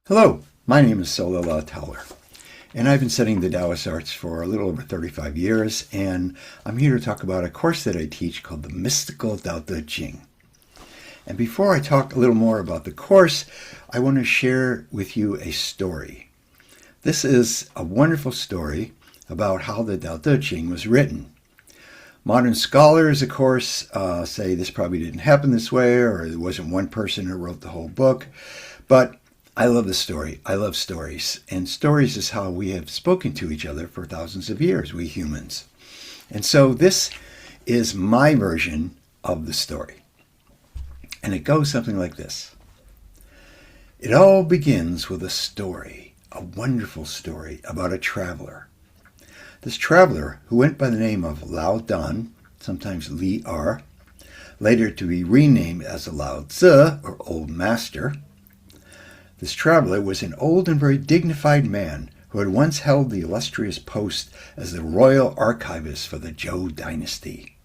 Hello, my name is Sola La Towler, and I've been studying the Taoist arts for a little over 35 years, and I'm here to talk about a course that I teach called the Mystical Tao Te Ching. And before I talk a little more about the course, I want to share with you a story. This is a wonderful story about how the Tao Te Ching was written. Modern scholars, of course, say this probably didn't happen this way, or there wasn't one person who wrote the whole book. But I love the story. I love stories. And stories is how we have spoken to each other for thousands of years, we humans. And so this is my version of the story. And it goes something like this. It all begins with a story, a wonderful story about a traveler. This traveler, who went by the name of Lao Dan, sometimes Li Er, later to be renamed as Lao Tzu, or Old Master. This traveler was an old and very dignified man who had once held the illustrious post as the royal archivist for the Zhou dynasty.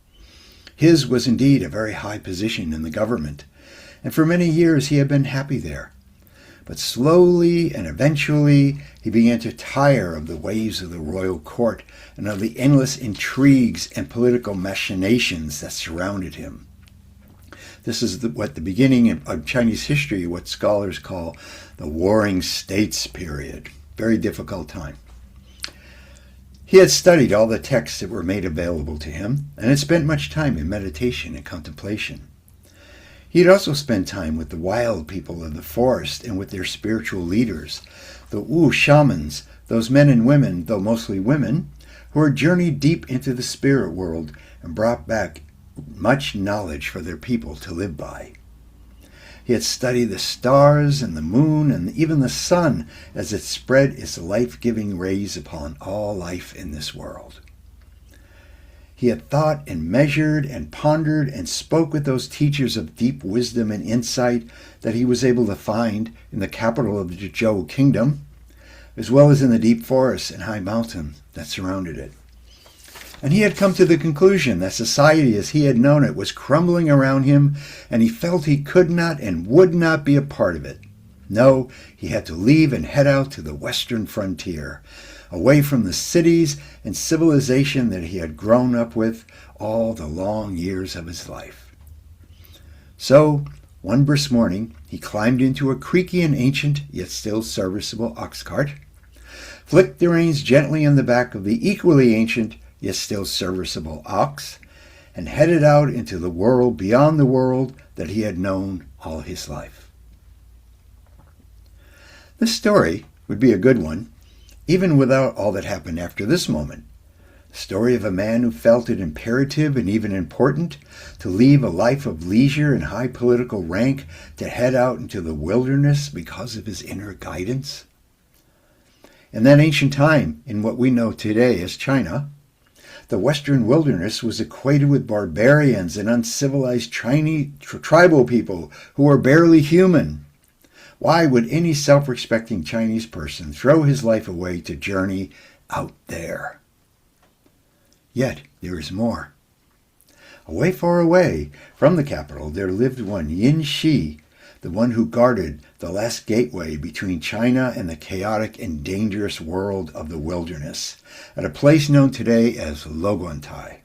His was indeed a very high position in the government, and for many years he had been happy there. But slowly and eventually he began to tire of the ways of the royal court and of the endless intrigues and political machinations that surrounded him. This is the beginning of Chinese history, what scholars call the Warring States period. Very difficult time. He had studied all the texts that were made available to him and had spent much time in meditation and contemplation. He had also spent time with the wild people of the forest and with their spiritual leaders, the Wu shamans, those men and women, though mostly women, who had journeyed deep into the spirit world and brought back much knowledge for their people to live by. He had studied the stars and the moon and even the sun as it spread its life-giving rays upon all life in this world. He had thought and measured and pondered and spoke with those teachers of deep wisdom and insight that he was able to find in the capital of the Zhou kingdom, as well as in the deep forests and high mountains that surrounded it. And he had come to the conclusion that society as he had known it was crumbling around him, and he felt he could not and would not be a part of it. No, he had to leave and head out to the western frontier, away from the cities and civilization that he had grown up with all the long years of his life. So, one brisk morning, he climbed into a creaky and ancient, yet still serviceable ox cart, flicked the reins gently on the back of the equally ancient, yet still serviceable ox, and headed out into the world beyond the world that he had known all his life. This story would be a good one, even without all that happened after this moment. The story of a man who felt it imperative and even important to leave a life of leisure and high political rank to head out into the wilderness because of his inner guidance. In that ancient time, in what we know today as China, the western wilderness was equated with barbarians and uncivilized Chinese tribal people who were barely human. Why would any self-respecting Chinese person throw his life away to journey out there? Yet there is more. Away far away from the capital there lived one Yin Shi, the one who guarded the last gateway between China and the chaotic and dangerous world of the wilderness, at a place known today as Loguantai.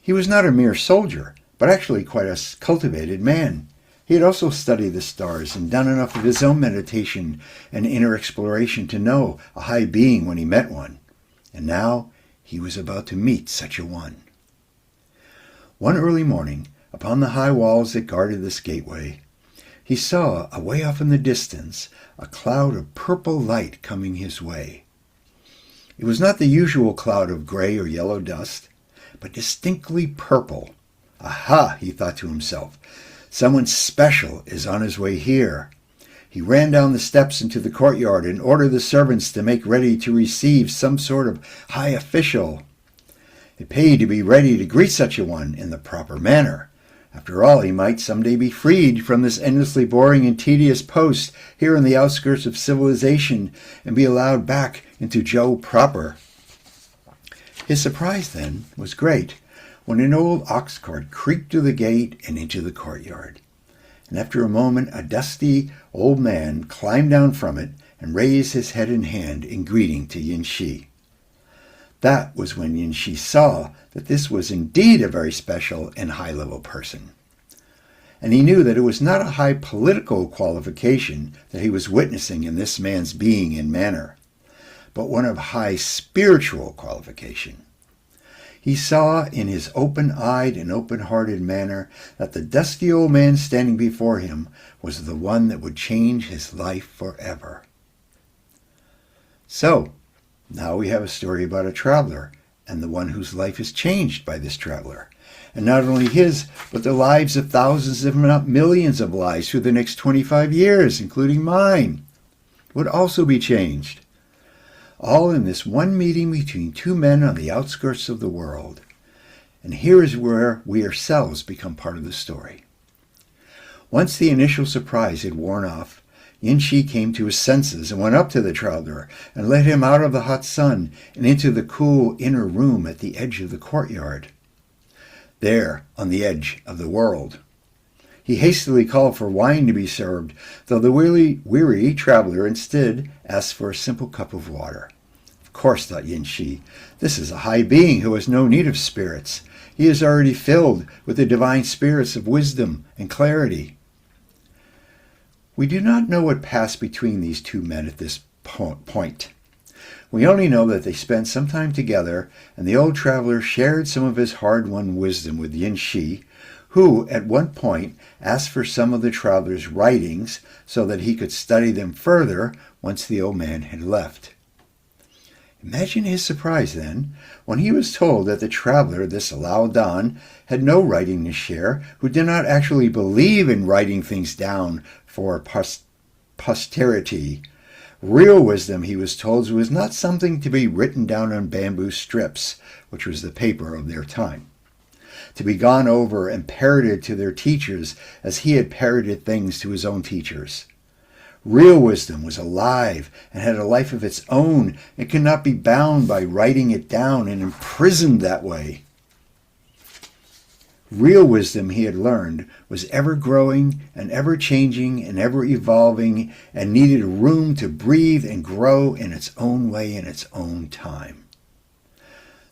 He was not a mere soldier, but actually quite a cultivated man. He had also studied the stars and done enough of his own meditation and inner exploration to know a high being when he met one. And now he was about to meet such a one. One early morning, upon the high walls that guarded this gateway, he saw, away off in the distance, a cloud of purple light coming his way. It was not the usual cloud of gray or yellow dust, but distinctly purple. Aha, he thought to himself, someone special is on his way here. He ran down the steps into the courtyard and ordered the servants to make ready to receive some sort of high official. It paid to be ready to greet such a one in the proper manner. After all, he might someday be freed from this endlessly boring and tedious post here in the outskirts of civilization and be allowed back into Zhou proper. His surprise, then, was great when an old ox cart creaked through the gate and into the courtyard. and after a moment a dusty old man climbed down from it and raised his head and hand in greeting to Yin Shi. That was when Yin Shi saw that this was indeed a very special and high-level person. And he knew that it was not a high political qualification that he was witnessing in this man's being and manner, but one of high spiritual qualification. He saw in his open-eyed and open-hearted manner that the dusty old man standing before him was the one that would change his life forever. So, now we have a story about a traveler and the one whose life is changed by this traveler. And not only his, but the lives of thousands, if not millions of lives through the next 25 years, including mine, would also be changed. All in this one meeting between two men on the outskirts of the world. And here is where we ourselves become part of the story. Once the initial surprise had worn off, Yin Shi came to his senses and went up to the traveler and led him out of the hot sun and into the cool inner room at the edge of the courtyard. There, on the edge of the world. He hastily called for wine to be served, though the weary traveler instead asked for a simple cup of water. Of course, thought Yin Shi, this is a high being who has no need of spirits. He is already filled with the divine spirits of wisdom and clarity. We do not know what passed between these two men at this point. We only know that they spent some time together, and the old traveler shared some of his hard-won wisdom with Yin Shi, who, at one point, asked for some of the traveler's writings so that he could study them further once the old man had left. Imagine his surprise, then, when he was told that the traveler, this Lao Dan, had no writing to share, who did not actually believe in writing things down for posterity. Real wisdom, he was told, was not something to be written down on bamboo strips, which was the paper of their time, to be gone over and parroted to their teachers as he had parroted things to his own teachers. Real wisdom was alive and had a life of its own and could not be bound by writing it down and imprisoned that way. Real wisdom, he had learned, was ever growing and ever changing and ever evolving and needed room to breathe and grow in its own way in its own time.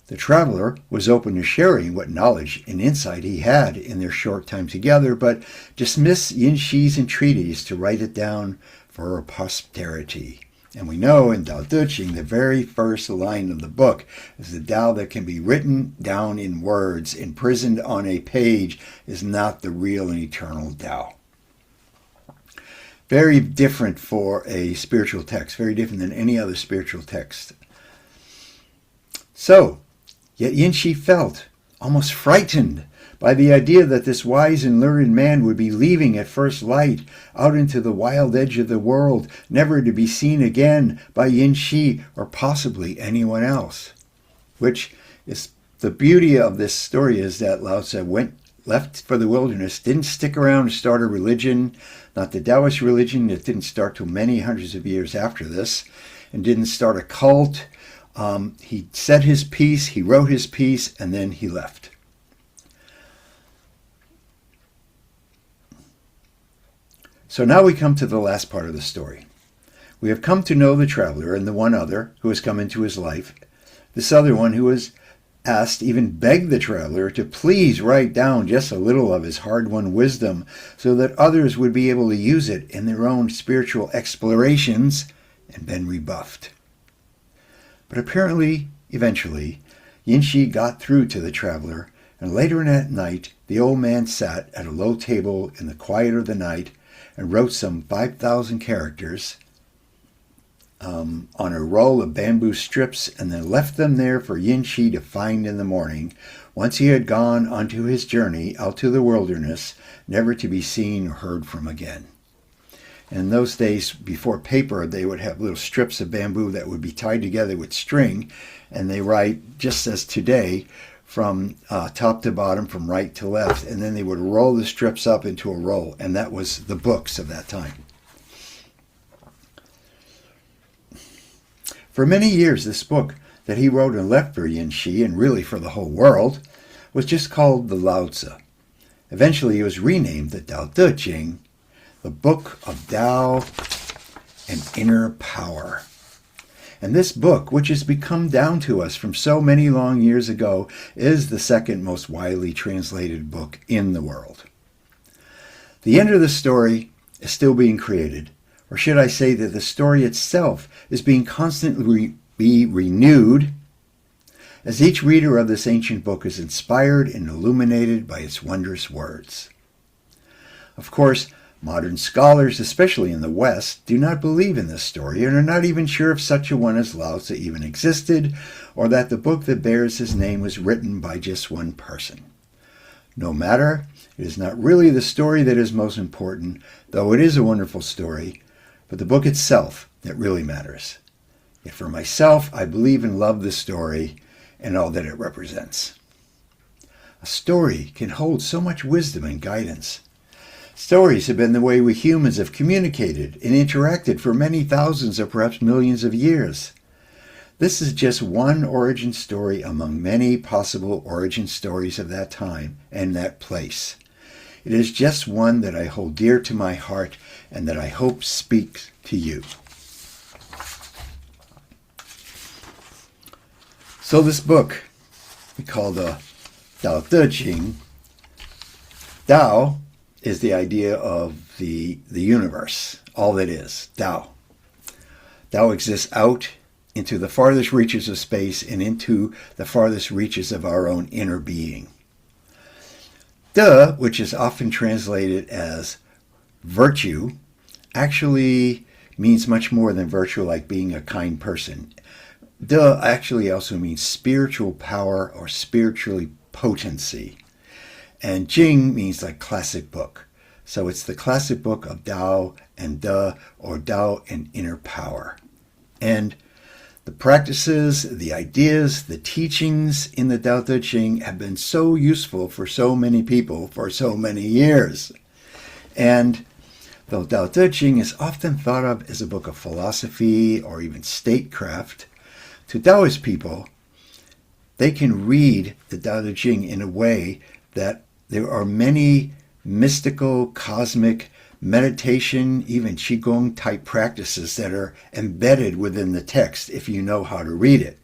The traveler was open to sharing what knowledge and insight he had in their short time together, but dismissed Yin Shi's entreaties to write it down for posterity. And we know in Tao Te Ching, the very first line of the book is the Tao that can be written down in words, imprisoned on a page, is not the real and eternal Tao. Very different for a spiritual text, very different than any other spiritual text. So, yet Yin Shi felt almost frightened by the idea that this wise and learned man would be leaving at first light out into the wild edge of the world, never to be seen again by Yin Shi or possibly anyone else. Which is the beauty of this story, is that Lao Tzu left for the wilderness, didn't stick around to start a religion, not the Taoist religion. It didn't start till many hundreds of years after this, and didn't start a cult. He said his piece, he wrote his piece, and then he left. So now we come to the last part of the story. We have come to know the traveler and the one other who has come into his life. This other one who has asked, even begged the traveler to please write down just a little of his hard-won wisdom so that others would be able to use it in their own spiritual explorations, and been rebuffed. But apparently, eventually, Yin Shi got through to the traveler, and later in that night, the old man sat at a low table in the quiet of the night and wrote some 5,000 characters on a roll of bamboo strips, and then left them there for Yin Shi to find in the morning, once he had gone onto his journey out to the wilderness, never to be seen or heard from again. And in those days, before paper, they would have little strips of bamboo that would be tied together with string, and they write, just as today, from top to bottom, from right to left, and then they would roll the strips up into a roll, and that was the books of that time. For many years, this book that he wrote and left for Yin Shi, and really for the whole world, was just called the Lao Tzu. Eventually, it was renamed the Tao Te Ching, the Book of Tao and Inner Power. And this book, which has become down to us from so many long years ago, is the second most widely translated book in the world. The end of the story is still being created, or should I say that the story itself is being constantly renewed as each reader of this ancient book is inspired and illuminated by its wondrous words. Of course, modern scholars, especially in the West, do not believe in this story and are not even sure if such a one as Lao Tzu even existed, or that the book that bears his name was written by just one person. No matter, it is not really the story that is most important, though it is a wonderful story, but the book itself that really matters. Yet for myself, I believe and love this story and all that it represents. A story can hold so much wisdom and guidance. Stories have been the way we humans have communicated and interacted for many thousands or perhaps millions of years. This is just one origin story among many possible origin stories of that time and that place. It is just one that I hold dear to my heart and that I hope speaks to you. So this book we call the Tao Te Ching. Tao is the idea of the universe, all that is, Tao. Tao exists out into the farthest reaches of space and into the farthest reaches of our own inner being. De, which is often translated as virtue, actually means much more than virtue, like being a kind person. De actually also means spiritual power or spiritually potency. And Jing means like classic book. So it's the classic book of Tao and De, or Tao and inner power. And the practices, the ideas, the teachings in the Tao Te Ching have been so useful for so many people for so many years. And though Tao Te Ching is often thought of as a book of philosophy or even statecraft, to Taoist people, they can read the Tao Te Ching in a way that there are many mystical, cosmic, meditation, even Qigong type practices that are embedded within the text if you know how to read it.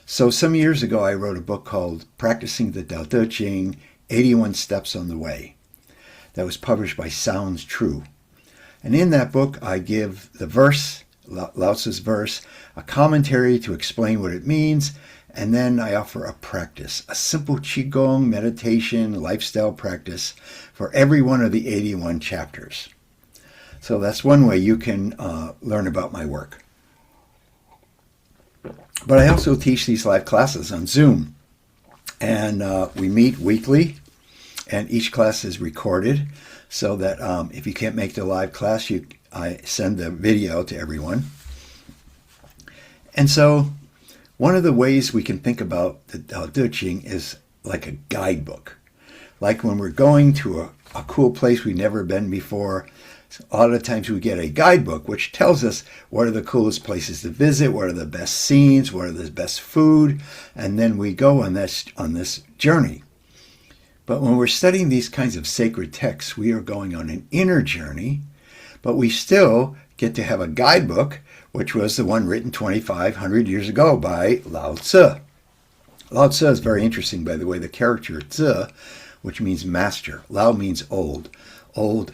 So some years ago I wrote a book called Practicing the Tao Te Ching, 81 Steps on the Way. That was published by Sounds True. And in that book I give the verse, Lao Tzu's verse, a commentary to explain what it means, and then I offer a practice, a simple Qigong, meditation, lifestyle practice for every one of the 81 chapters. So that's one way you can learn about my work. But I also teach these live classes on Zoom. And we meet weekly, and each class is recorded so that if you can't make the live class, I send the video to everyone. And so one of the ways we can think about the Tao Te Ching is like a guidebook. Like when we're going to a cool place we've never been before, a lot of times we get a guidebook which tells us what are the coolest places to visit, what are the best scenes, what are the best food, and then we go on this journey. But when we're studying these kinds of sacred texts, we are going on an inner journey, but we still get to have a guidebook, which was the one written 2,500 years ago by Lao Tzu. Lao Tzu is very interesting, by the way. The character Tzu, which means master. Lao means old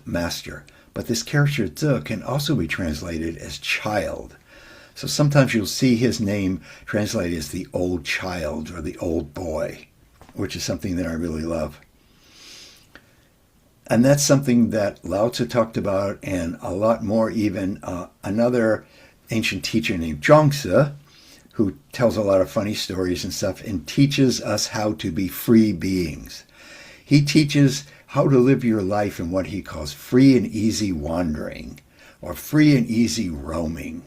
master. But this character Tzu can also be translated as child. So sometimes you'll see his name translated as the old child or the old boy, which is something that I really love. And that's something that Lao Tzu talked about, and a lot more even. Another ancient teacher named Zhuangzi, who tells a lot of funny stories and stuff and teaches us how to be free beings. He teaches how to live your life in what he calls free and easy wandering, or free and easy roaming.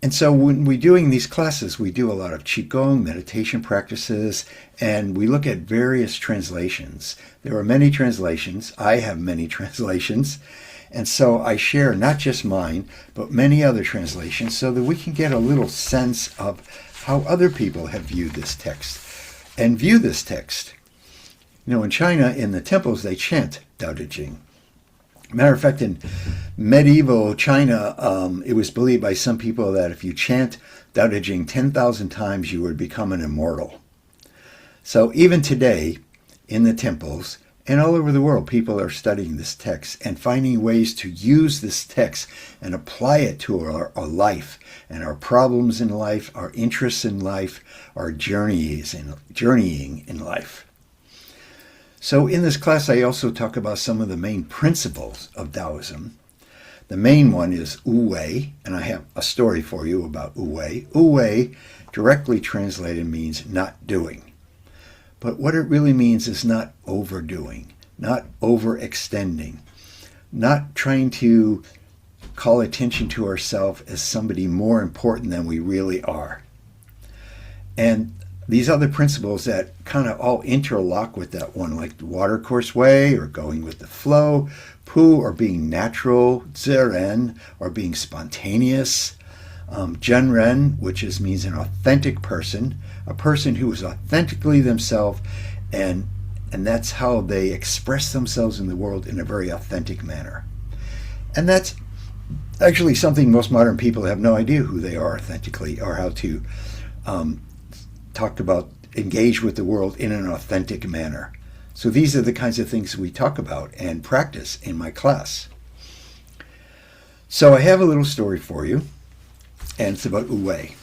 And so when we're doing these classes, we do a lot of Qigong, meditation practices, and we look at various translations. There are many translations. I have many translations. And so I share not just mine, but many other translations so that we can get a little sense of how other people have viewed this text and view this text. You know, in China, in the temples, they chant Tao Te Ching. Matter of fact, in medieval China, it was believed by some people that if you chant Tao Te Ching 10,000 times, you would become an immortal. So even today, in the temples and all over the world, people are studying this text and finding ways to use this text and apply it to our life and our problems in life, our interests in life, our journeying in life. So in this class, I also talk about some of the main principles of Taoism. The main one is Wu Wei, and I have a story for you about Wu Wei. Wu Wei, directly translated, means not doing. But what it really means is not overdoing, not overextending, not trying to call attention to ourselves as somebody more important than we really are. And these other principles that kind of all interlock with that one, like the watercourse way or going with the flow, Pu or being natural, Ziren or being spontaneous, Zhenren, which means an authentic person, a person who is authentically themselves, and that's how they express themselves in the world in a very authentic manner. And that's actually something most modern people have no idea who they are authentically or how to talk about, engage with the world in an authentic manner. So these are the kinds of things we talk about and practice in my class. So I have a little story for you, and it's about Wu Wei.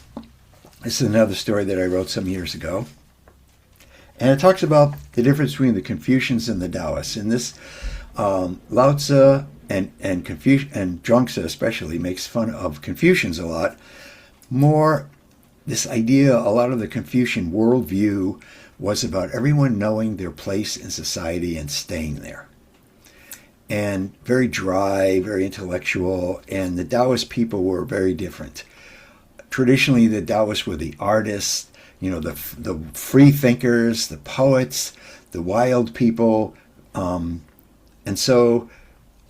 This is another story that I wrote some years ago. And it talks about the difference between the Confucians and the Taoists. And this Lao Tzu and Zhuangzi especially makes fun of Confucians a lot. More this idea, a lot of the Confucian worldview was about everyone knowing their place in society and staying there. And very dry, very intellectual, and the Taoist people were very different. Traditionally, the Taoists were the artists, the free thinkers, the poets, the wild people. And so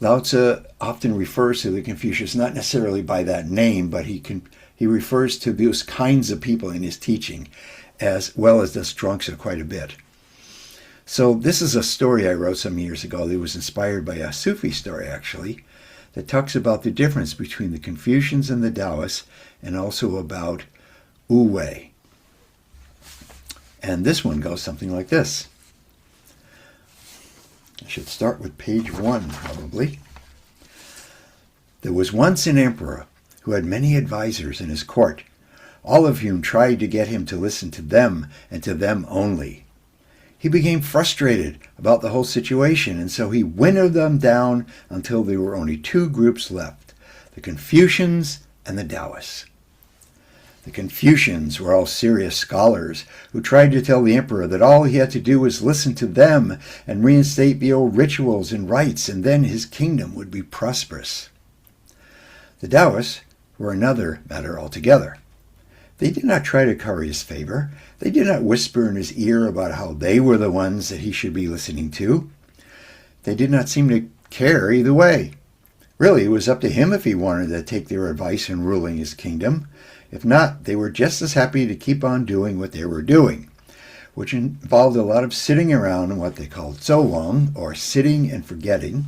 Lao Tzu often refers to the Confucians, not necessarily by that name, but he refers to those kinds of people in his teaching, as well as does Zhuangzi quite a bit. So this is a story I wrote some years ago that was inspired by a Sufi story, actually, that talks about the difference between the Confucians and the Taoists, and also about Wu Wei. And this one goes something like this. I should start with page 1, probably. There was once an emperor who had many advisors in his court, all of whom tried to get him to listen to them and to them only. He became frustrated about the whole situation, and so he winnowed them down until there were only two groups left, the Confucians and the Taoists. The Confucians were all serious scholars who tried to tell the emperor that all he had to do was listen to them and reinstate the old rituals and rites, and then his kingdom would be prosperous. The Taoists were another matter altogether. They did not try to curry his favor. They did not whisper in his ear about how they were the ones that he should be listening to. They did not seem to care either way. Really, it was up to him if he wanted to take their advice in ruling his kingdom. If not, they were just as happy to keep on doing what they were doing, which involved a lot of sitting around in what they called zouwang, or sitting and forgetting.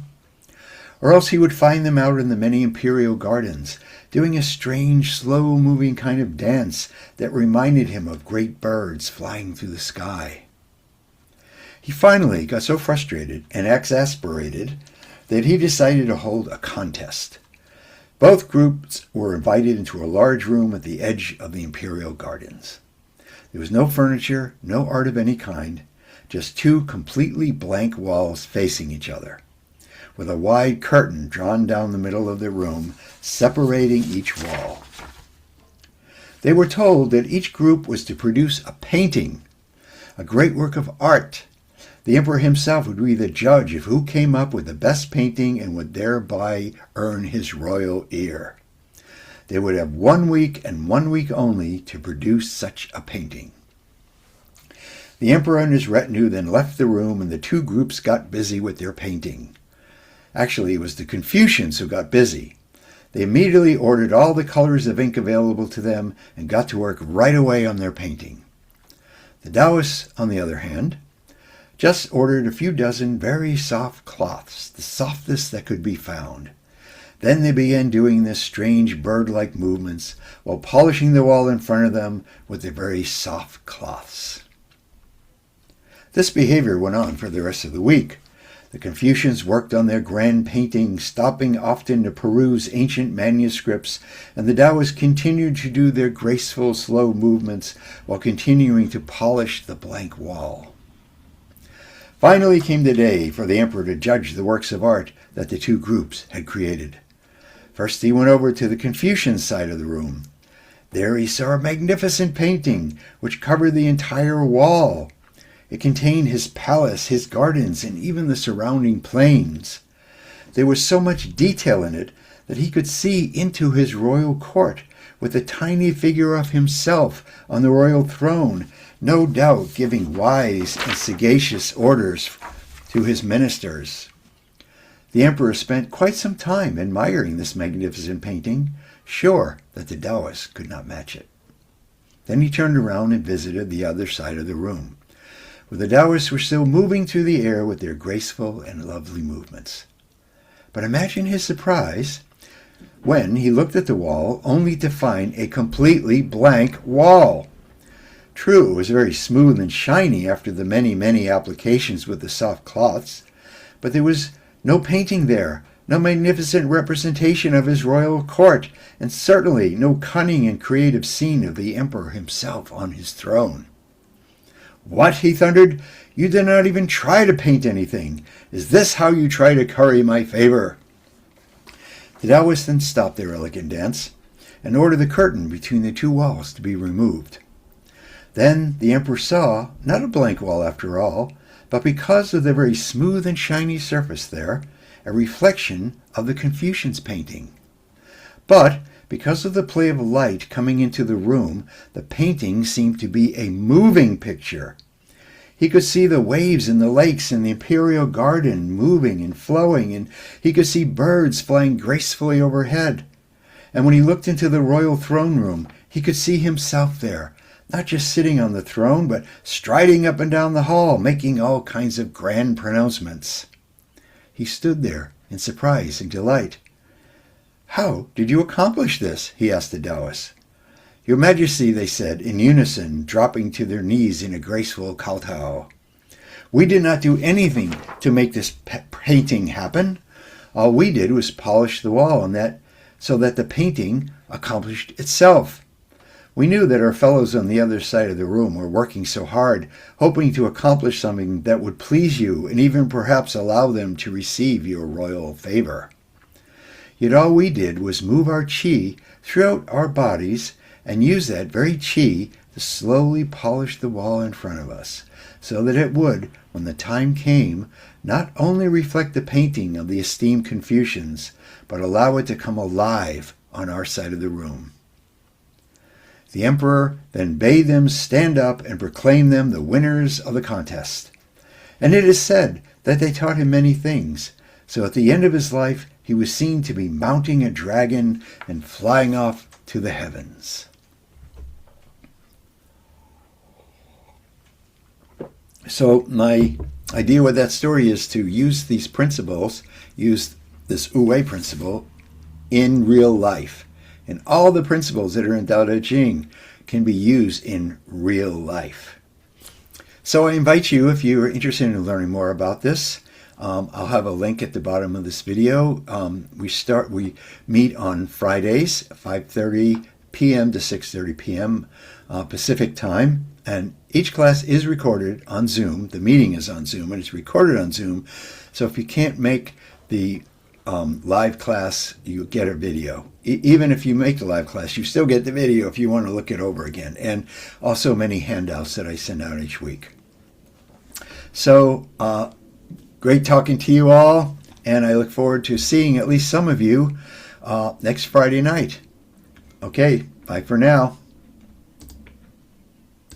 Or else he would find them out in the many imperial gardens, doing a strange, slow-moving kind of dance that reminded him of great birds flying through the sky. He finally got so frustrated and exasperated that he decided to hold a contest. Both groups were invited into a large room at the edge of the imperial gardens. There was no furniture, no art of any kind, just two completely blank walls facing each other, with a wide curtain drawn down the middle of the room, separating each wall. They were told that each group was to produce a painting, a great work of art. The emperor himself would be the judge of who came up with the best painting and would thereby earn his royal ear. They would have 1 week and 1 week only to produce such a painting. The emperor and his retinue then left the room, and the two groups got busy with their painting. Actually, it was the Confucians who got busy. They immediately ordered all the colors of ink available to them and got to work right away on their painting. The Taoists, on the other hand, just ordered a few dozen very soft cloths, the softest that could be found. Then they began doing this strange bird-like movements while polishing the wall in front of them with the very soft cloths. This behavior went on for the rest of the week. The Confucians worked on their grand painting, stopping often to peruse ancient manuscripts, and the Taoists continued to do their graceful, slow movements while continuing to polish the blank wall. Finally came the day for the emperor to judge the works of art that the two groups had created. First he went over to the Confucian side of the room. There he saw a magnificent painting which covered the entire wall. It contained his palace, his gardens, and even the surrounding plains. There was so much detail in it that he could see into his royal court with a tiny figure of himself on the royal throne, no doubt giving wise and sagacious orders to his ministers. The emperor spent quite some time admiring this magnificent painting, sure that the Taoists could not match it. Then he turned around and visited the other side of the room, where the Taoists were still moving through the air with their graceful and lovely movements. But imagine his surprise when he looked at the wall only to find a completely blank wall. True, it was very smooth and shiny after the many applications with the soft cloths, but there was no painting there, no magnificent representation of his royal court, and certainly no cunning and creative scene of the emperor himself on his throne. "What?" he thundered. "You did not even try to paint anything. Is this how you try to curry my favor?" The Taoists then stopped their elegant dance and ordered the curtain between the two walls to be removed. Then the emperor saw, not a blank wall after all, but because of the very smooth and shiny surface there, a reflection of the Confucians' painting. But because of the play of light coming into the room, the painting seemed to be a moving picture. He could see the waves in the lakes in the imperial garden moving and flowing, and he could see birds flying gracefully overhead. And when he looked into the royal throne room, he could see himself there, not just sitting on the throne, but striding up and down the hall, making all kinds of grand pronouncements. He stood there in surprise and delight. "How did you accomplish this?" he asked the Taoists. "Your Majesty," they said in unison, dropping to their knees in a graceful kowtow. "We did not do anything to make this painting happen. All we did was polish the wall on that so that the painting accomplished itself. We knew that our fellows on the other side of the room were working so hard, hoping to accomplish something that would please you and even perhaps allow them to receive your royal favor. Yet all we did was move our qi throughout our bodies and use that very qi to slowly polish the wall in front of us, so that it would, when the time came, not only reflect the painting of the esteemed Confucians, but allow it to come alive on our side of the room." The emperor then bade them stand up and proclaim them the winners of the contest. And it is said that they taught him many things, so at the end of his life he was seen to be mounting a dragon and flying off to the heavens. So my idea with that story is to use these principles, use this Wu Wei principle in real life. And all the principles that are in Tao Te Ching can be used in real life. So I invite you, if you are interested in learning more about this, I'll have a link at the bottom of this video. We meet on Fridays, 5:30 p.m. to 6:30 p.m. Pacific time, and each class is recorded on Zoom. The meeting is on Zoom, and it's recorded on Zoom. So if you can't make the live class, you get a video. Even if you make the live class, you still get the video if you want to look it over again, and also many handouts that I send out each week. So great talking to you all, and I look forward to seeing at least some of you next Friday night. Okay, bye for now.